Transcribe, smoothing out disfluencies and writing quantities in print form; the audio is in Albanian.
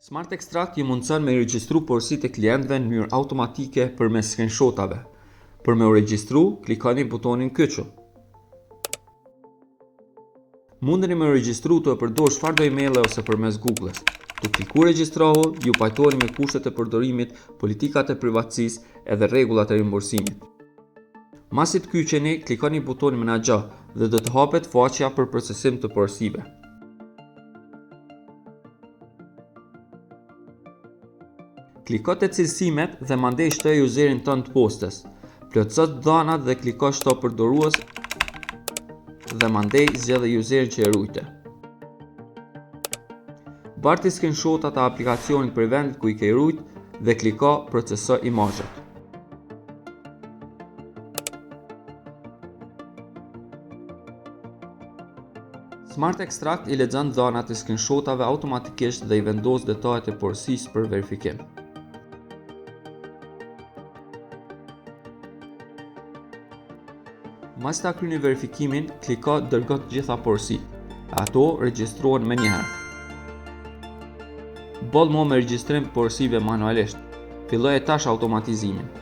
Smart Extract ju mundëson me regjistru porositë e klientëve në mënyrë automatike përmes screenshotave. Për me u regjistru, klikoni butonin kyçu. Mundeni me u regjistru të përdor çfarëdo emaili ose përmes Google-s. Tu kliku regjistrohu, ju pajtoheni me kushtet e përdorimit, politikat e privatësisë edhe rregullat e rimbursimit. Masi të kyçeni, klikoni butonin Menaxho dhe do të hapet faqja për procesim të porosive. Kliko te cilësimet dhe mandej shtoj userin tënd të postës. Plotëso dhanat dhe kliko shto përdorues dhe mandej zgjedhë userin që e rujte. Barti screenshotat e aplikacionit për vendit ku i ke rujt dhe kliko proceso imazhet. Smart Extract i lexon dhanat e screenshotave automatikisht dhe i vendos detajet e porosisë për verifikim. Mas ta kryeni verifikimin, kliko dërgo të gjitha porositë. Ato regjistrohen menjëherë. Boll mo me regjistrim porosive manualisht. Filloje tash automatizimin.